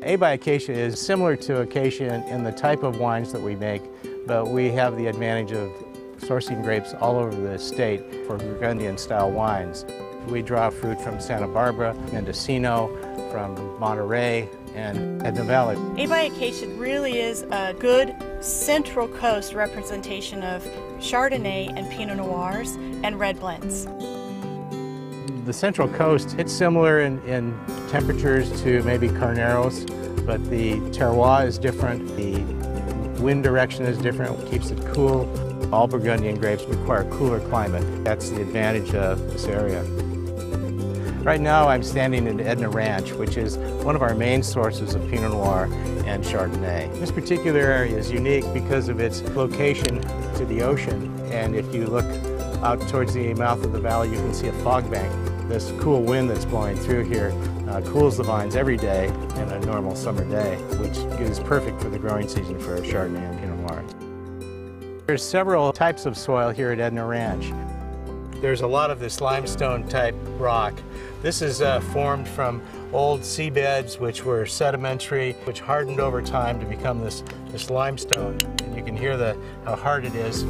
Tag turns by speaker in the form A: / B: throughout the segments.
A: A by Acacia is similar to Acacia in the type of wines that we make, but we have the advantage of sourcing grapes all over the state for Burgundian-style wines. We draw fruit from Santa Barbara, Mendocino, from Monterey, and Edna Valley.
B: A by Acacia really is a good Central Coast representation of Chardonnay and Pinot Noirs and red blends.
A: The Central Coast, it's similar in temperatures to maybe Carneros, but the terroir is different, the wind direction is different, it keeps it cool. All Burgundian grapes require a cooler climate. That's the advantage of this area. Right now I'm standing in Edna Ranch, which is one of our main sources of Pinot Noir and Chardonnay. This particular area is unique because of its location to the ocean, and if you look out towards the mouth of the valley you can see a fog bank. This cool wind that's blowing through here cools the vines every day in a normal summer day, which is perfect for the growing season for Chardonnay and Pinot Noir. There's several types of soil here at Edna Ranch. There's a lot of this limestone type rock. This is formed from old seabeds which were sedimentary, which hardened over time to become this limestone. And you can hear how hard it is.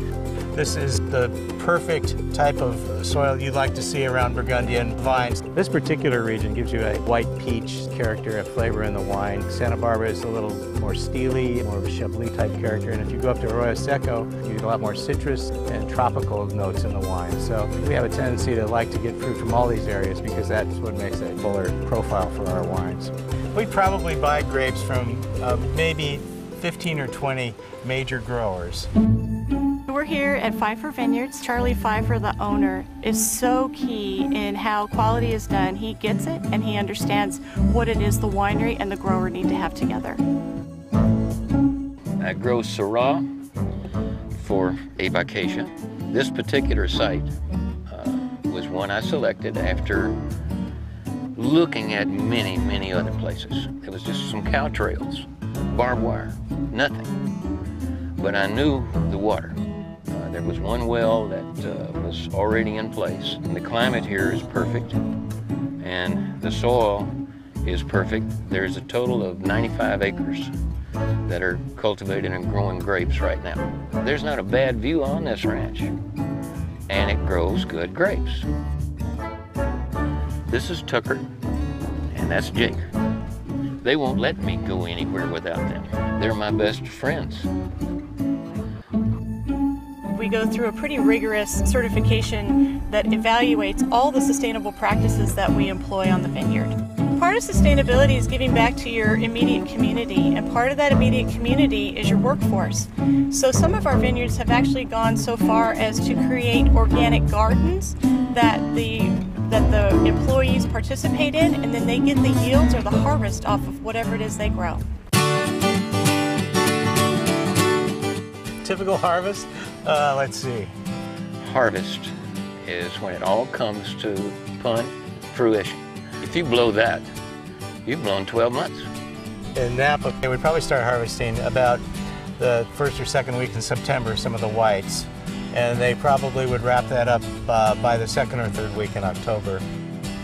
A: This is the perfect type of soil you'd like to see around Burgundian vines. This particular region gives you a white peach character, a flavor in the wine. Santa Barbara is a little more steely, more of a Chablis type character. And if you go up to Arroyo Seco, you get a lot more citrus and tropical notes in the wine. So we have a tendency to like to get fruit from all these areas because that's what makes a fuller profile for our wines. We'd probably buy grapes from maybe 15 or 20 major growers.
B: We're here at Pfeiffer Vineyards. Charlie Pfeiffer, the owner, is so key in how quality is done. He gets it and he understands what it is the winery and the grower need to have together.
C: I grow Syrah for A by Acacia. This particular site was one I selected after looking at many other places. It was just some cow trails, barbed wire, nothing. But I knew the water. There was one well that was already in place. And the climate here is perfect, and the soil is perfect. There's a total of 95 acres that are cultivated and growing grapes right now. There's not a bad view on this ranch, and it grows good grapes. This is Tucker, and that's Jake. They won't let me go anywhere without them. They're my best friends.
B: We go through a pretty rigorous certification that evaluates all the sustainable practices that we employ on the vineyard. Part of sustainability is giving back to your immediate community, and part of that immediate community is your workforce. So some of our vineyards have actually gone so far as to create organic gardens that the employees participate in, and then they get the yields or the harvest off of whatever it is they grow.
A: Typical harvest? Let's see.
C: Harvest is when it all comes to fruition. If you blow that, you've blown 12 months.
A: In Napa, we'd probably start harvesting about the first or second week in September, some of the whites. And they probably would wrap that up by the second or third week in October.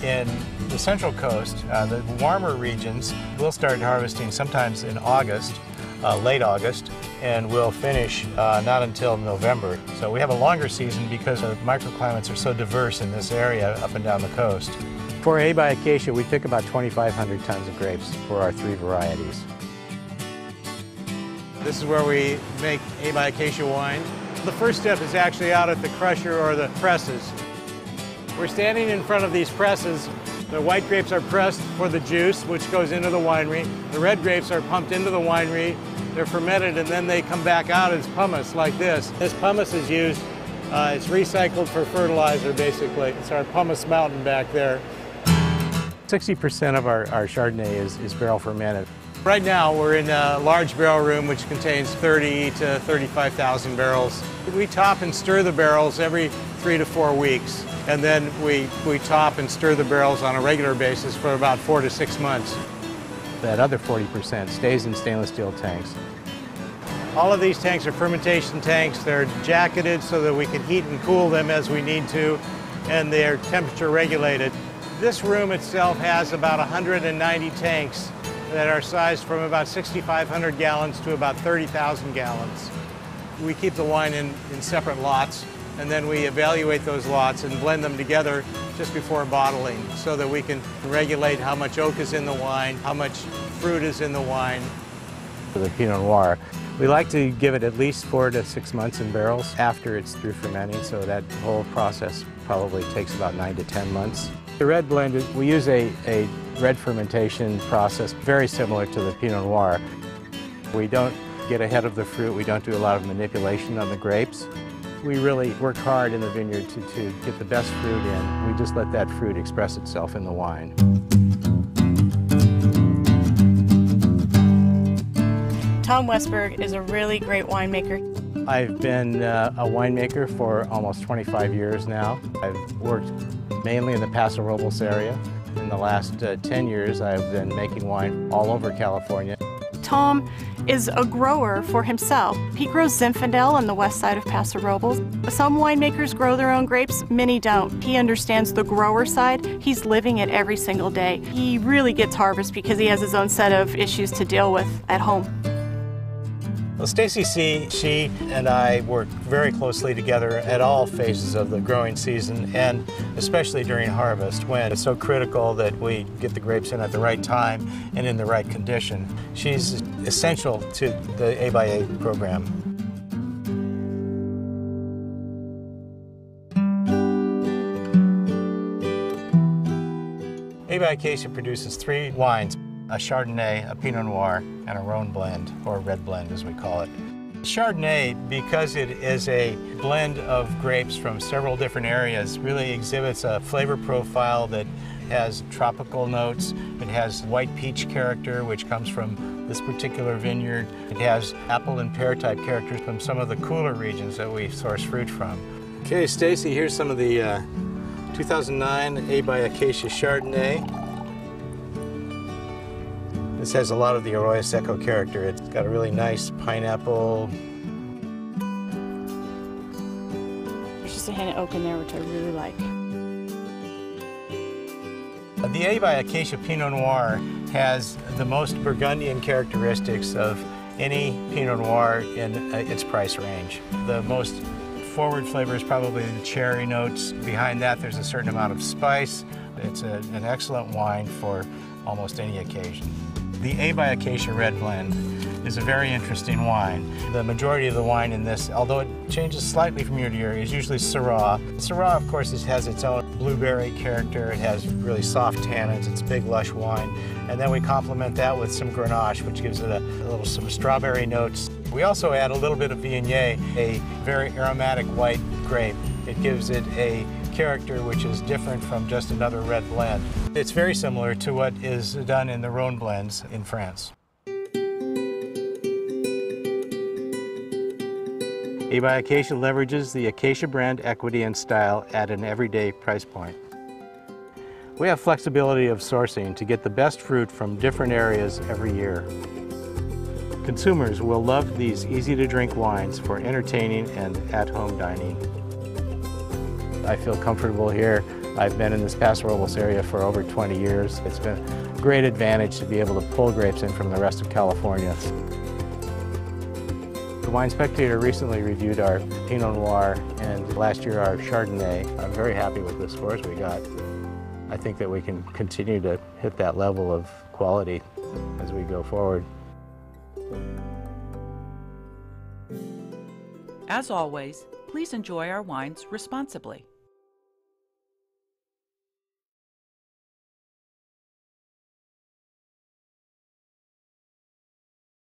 A: In the Central Coast, the warmer regions, we'll start harvesting sometimes in August, late August, and we'll finish not until November. So we have a longer season because our microclimates are so diverse in this area up and down the coast. For A by Acacia, we pick about 2,500 tons of grapes for our 3 varieties. This is where we make A by Acacia wine. The first step is actually out at the crusher or the presses. We're standing in front of these presses. The white grapes are pressed for the juice, which goes into the winery. The red grapes are pumped into the winery. They're fermented, and then they come back out as pumice like this. This pumice is used, it's recycled for fertilizer, basically. It's our pumice mountain back there. 60% of our Chardonnay is barrel fermented. Right now, we're in a large barrel room which contains 30 to 35,000 barrels. We top and stir the barrels every 3 to 4 weeks, and then we top and stir the barrels on a regular basis for about 4 to 6 months. That other 40% stays in stainless steel tanks. All of these tanks are fermentation tanks. They're jacketed so that we can heat and cool them as we need to, and they're temperature regulated. This room itself has about 190 tanks, that are sized from about 6,500 gallons to about 30,000 gallons. We keep the wine in separate lots, and then we evaluate those lots and blend them together just before bottling so that we can regulate how much oak is in the wine, how much fruit is in the wine. For the Pinot Noir, we like to give it at least 4 to 6 months in barrels after it's through fermenting, so that whole process probably takes about 9 to 10 months. The red blend, we use a red fermentation process very similar to the Pinot Noir. We don't get ahead of the fruit, we don't do a lot of manipulation on the grapes. We really work hard in the vineyard to get the best fruit in. We just let that fruit express itself in the wine.
B: Tom Westberg is a really great winemaker.
A: I've been a winemaker for almost 25 years now. I've worked mainly in the Paso Robles area. In the last 10 years, I've been making wine all over California.
B: Tom is a grower for himself. He grows Zinfandel on the west side of Paso Robles. Some winemakers grow their own grapes, many don't. He understands the grower side. He's living it every single day. He really gets harvest because he has his own set of issues to deal with at home.
A: Well, Stacy C., she and I work very closely together at all phases of the growing season, and especially during harvest, when it's so critical that we get the grapes in at the right time and in the right condition. She's essential to the A by A program. A by Acacia produces 3 wines: a Chardonnay, a Pinot Noir, and a Rhone blend, or red blend as we call it. Chardonnay, because it is a blend of grapes from several different areas, really exhibits a flavor profile that has tropical notes. It has white peach character, which comes from this particular vineyard. It has apple and pear type characters from some of the cooler regions that we source fruit from. Okay, Stacy, here's some of the 2009 A by Acacia Chardonnay. This has a lot of the Arroyo Seco character. It's got a really nice pineapple.
B: There's just a hint of oak in there, which I really like.
A: The A by Acacia Pinot Noir has the most Burgundian characteristics of any Pinot Noir in its price range. The most forward flavor is probably the cherry notes. Behind that, there's a certain amount of spice. It's an excellent wine for almost any occasion. The A by Acacia Red Blend is a very interesting wine. The majority of the wine in this, although it changes slightly from year to year, is usually Syrah. Syrah, of course, has its own blueberry character. It has really soft tannins. It's big, lush wine. And then we complement that with some Grenache, which gives it some strawberry notes. We also add a little bit of Viognier, a very aromatic white grape. It gives it a character which is different from just another red blend. It's very similar to what is done in the Rhone blends in France. A by Acacia leverages the Acacia brand equity and style at an everyday price point. We have flexibility of sourcing to get the best fruit from different areas every year. Consumers will love these easy-to-drink wines for entertaining and at-home dining. I feel comfortable here. I've been in this Paso Robles area for over 20 years. It's been a great advantage to be able to pull grapes in from the rest of California. The Wine Spectator recently reviewed our Pinot Noir and last year our Chardonnay. I'm very happy with the scores we got. I think that we can continue to hit that level of quality as we go forward.
D: As always, please enjoy our wines responsibly.